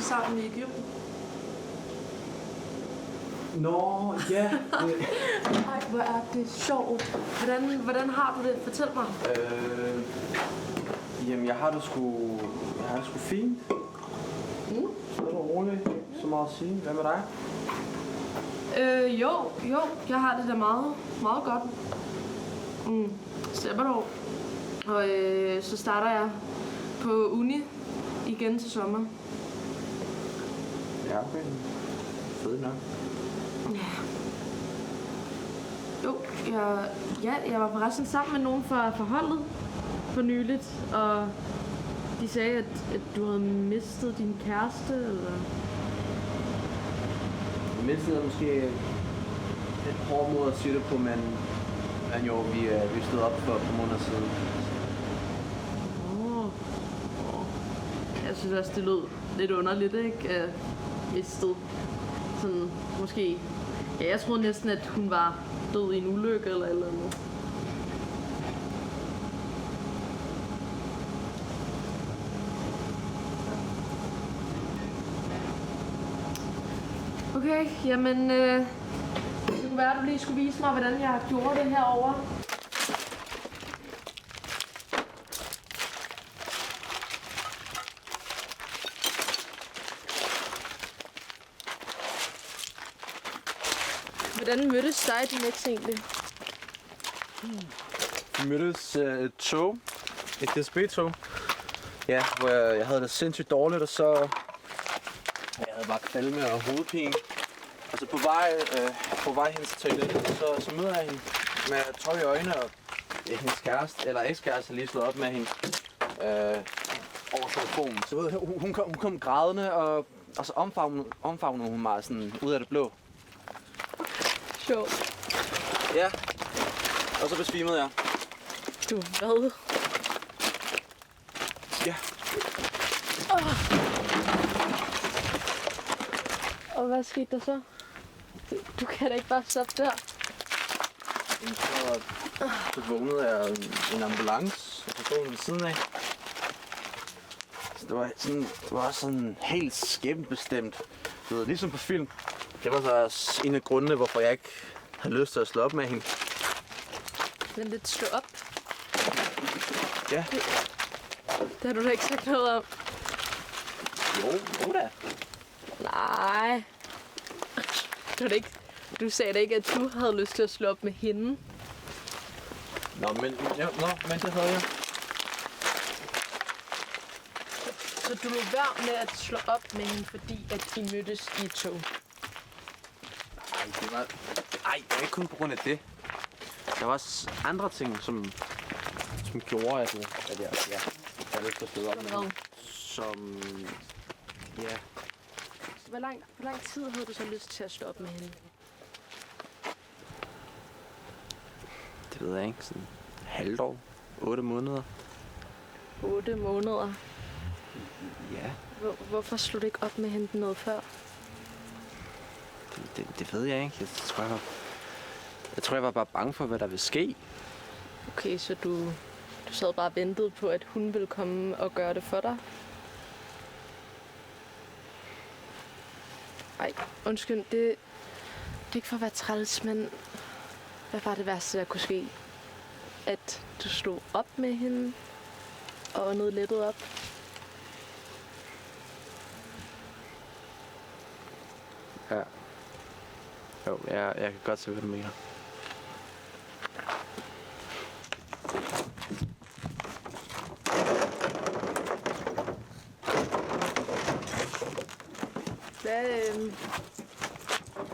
sammen i Egypten. Nå, ja. Ej, hvor er det sjovt. Hvordan har du det? Fortæl mig. Jamen, jeg har det sgu fint. Stille og roligt. Så meget at sige. Hvad med dig? Jo, jeg har det da meget, meget godt. Sabbatår. Og så starter jeg på uni igen til sommer. Ja, okay. Fedt nok. Jo, jeg var forresten sammen med nogen fra holdet for nyligt, og de sagde, at du havde mistet din kæreste, eller? Jeg mistede måske et hård måde at sige det på, men jo, vi stod op for et par måneder siden. Jeg synes også, det lød lidt underligt, ikke? Mistet. Sådan, måske. Ja, jeg troede næsten, at hun var død i en ulykke eller noget. Okay, jamen, det kunne være, at du lige skulle vise mig, hvordan jeg gjorde det herovre. Hvordan mødtes dig og din eks egentlig? Vi mødtes et tog, et DSB-tog. Ja, hvor jeg havde det sindssygt dårligt, og så jeg havde bare kvalme og hovedpine. Og så på vej hen til toilettet, så møder jeg hende med tøj i øjnene, og hendes kæreste, eller ekskæreste, lige slået op med hende over telefonen. Så hun kom grædende, og så omfavnede hun mig sådan ud af det blå. Sjovt. Ja, og så besvimede jeg. Du hvad? Ja. Og hvad skete der så? Du kan da ikke bare stoppe der. Så vågnede jeg en ambulance, og så stod hun ved siden af. Så det var sådan helt skæbnebestemt. Det var ligesom på film. Det var så også en af grundene, hvorfor jeg ikke havde lyst til at slå op med hende. Men lidt slå op? Ja. Det har du da ikke sagt noget om. Jo da. Nej. Du sagde da ikke, at du havde lyst til at slå op med hende. Men det havde jeg. Så du lå være med at slå op med hende, fordi at I mødtes i et tog? Det var ikke kun på grund af det. Der var også andre ting, som gjorde, at jeg havde lyst til at slå op med hende. Som... Ja. Hvor lang tid havde du så lyst til at slå op med hende? Det ved jeg ikke. Sådan halvt år. 8 måneder. 8 måneder? Ja. Hvorfor slog du ikke op med hende noget før? Det ved jeg ikke. Jeg tror, jeg var bare bange for, hvad der ville ske. Okay, så du sad bare og ventede på, at hun ville komme og gøre det for dig? Ej, undskyld, det er ikke for at være træls, men hvad var det værste, der kunne ske? At du stod op med hende og åndede lettet op? Ja. Jo, jeg kan godt se, hvad du mener.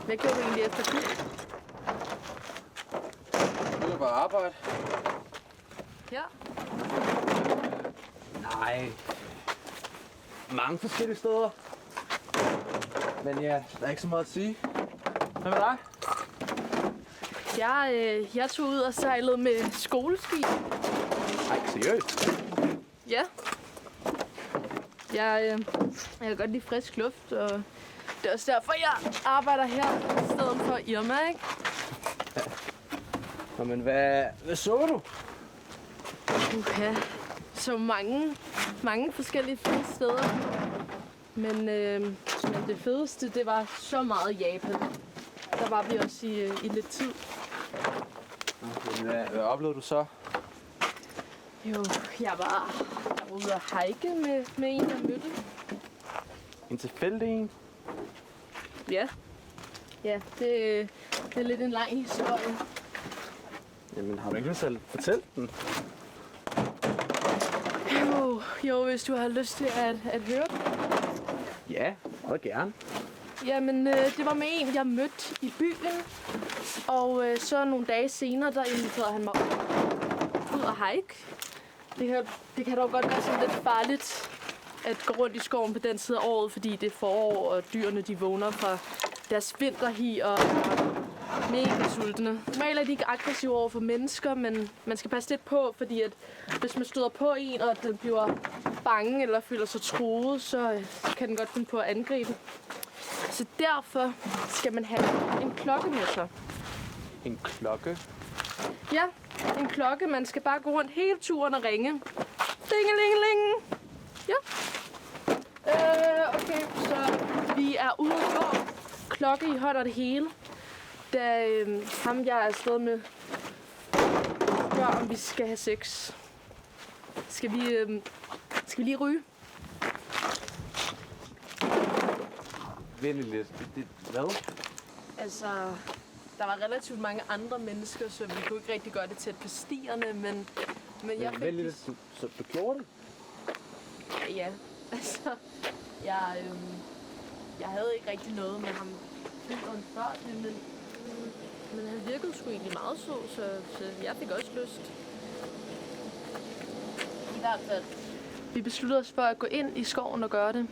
Hvad gjorde du egentlig efter det? Du vil bare arbejde. Ja. Nej. Mange forskellige steder. Men ja, der er ikke så meget at sige. Hvad med dig? Jeg tog ud og sejlede med skoleskib. Ej, seriøst? Ja. Jeg kan godt lide frisk luft, og det er også derfor, jeg arbejder her i stedet for Irma, ikke? Ja. Nå, men hvad så du? Så mange forskellige fine steder. Men det fedeste, det var så meget Japan. Der var vi også i lidt tid. Hvad oplevede du så? Jo, jeg var ude at hike med en, jeg mødte. En tilfældig en? Ja. Ja, det er lidt en lang historie. Jamen, har du ikke lyst til at fortælle den? Jo, hvis du har lyst til at høre den. Ja, meget gerne. Jamen, det var med en, jeg mødte i byen. Og så nogle dage senere, der inviterede han mig ud og hike. Det kan dog godt være sådan lidt farligt at gå rundt i skoven på den side af året, fordi det er forår, og dyrene de vågner fra deres vinterhi og er mega sultne. Normalt er de ikke aggressive over for mennesker, men man skal passe lidt på, fordi at hvis man støder på en, og den bliver bange eller føler sig truet, så kan den godt finde på at angribe. Så derfor skal man have en klokke med sig. En klokke? Ja, en klokke. Man skal bare gå rundt hele turen og ringe. Dingelingeling. Ja. Okay, så vi er ude at gå. Klokke i hånd og det hele. Da ham, jeg er afsted med, spørger, om vi skal have sex. Skal vi lige ryge? Vent lidt. Hvad? Altså, der var relativt mange andre mennesker, så vi kunne ikke rigtig gøre det tæt på stierne, men jeg fik... Vent lidt, så du gjorde det? Ja, altså, jeg havde ikke rigtig noget med ham fyren før det, men han virkede sgu egentlig meget så jeg fik også lyst. I hvert fald. Vi besluttede os for at gå ind i skoven og gøre det.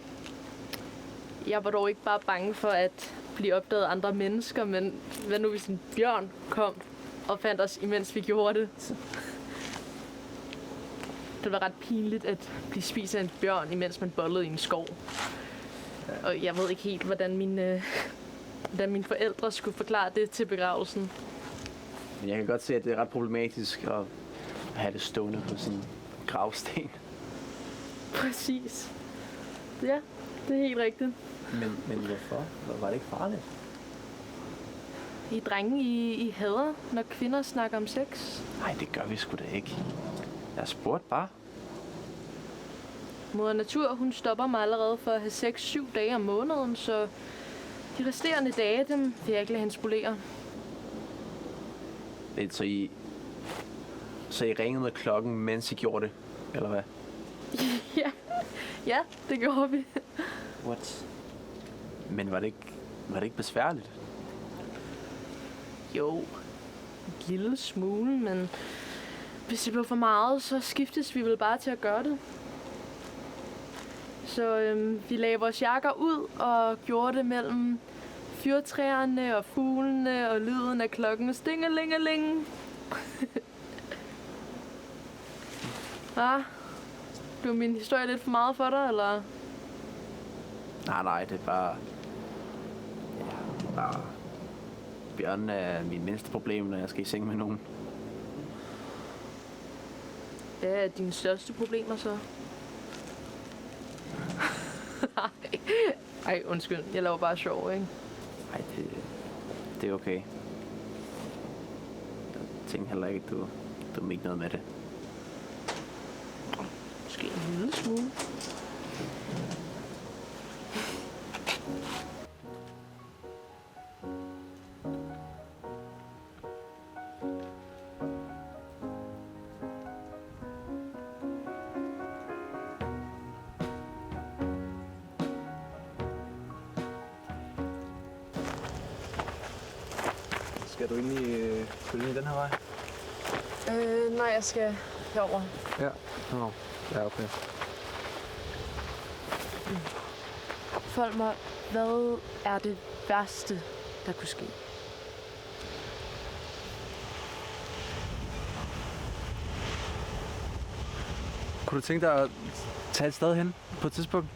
Jeg var dog ikke bare bange for at blive opdaget af andre mennesker, men hvad nu hvis en bjørn kom og fandt os, imens vi gjorde det? Det var ret pinligt at blive spist af en bjørn, imens man bollede i en skov. Og jeg ved ikke helt, hvordan mine forældre skulle forklare det til begravelsen. Men jeg kan godt se, at det er ret problematisk at have det stående på sin gravsten. Præcis. Ja, det er helt rigtigt. Men hvorfor? Var det ikke farligt? I drenge, I hader, når kvinder snakker om sex? Nej, det gør vi sgu da ikke. Jeg spurgte bare. Moder Natur, hun stopper mig allerede for at have sex 7 dage om måneden, så de resterende dage, dem vil jeg ikke lade hende spolere. Så I ringede med klokken, mens I gjorde det, eller hvad? Ja, det gjorde vi. What? Men var det ikke besværligt? Jo, en lille smule, men hvis det blev for meget, så skiftes vi vel bare til at gøre det. Så vi lagde vores jakker ud og gjorde det mellem fyrtræerne og fuglene og lyden af klokken stingelingeling. Blev min historie lidt for meget for dig, eller? Nej, det er bare... Bjørnen er min mindste problem, når jeg skal i seng med nogen. Hvad er dine største problemer så? Ej, undskyld. Jeg laver bare sjov, ikke? Nej, det er okay. Jeg tænker heller ikke, at du mener noget med det. Måske en lille smule. Skal du egentlig følge med den her vej? Nej, jeg skal herover. Ja. Ja, okay. Følg mig, hvad er det værste, der kunne ske? Kunne du tænke dig at tage et sted hen på et tidspunkt?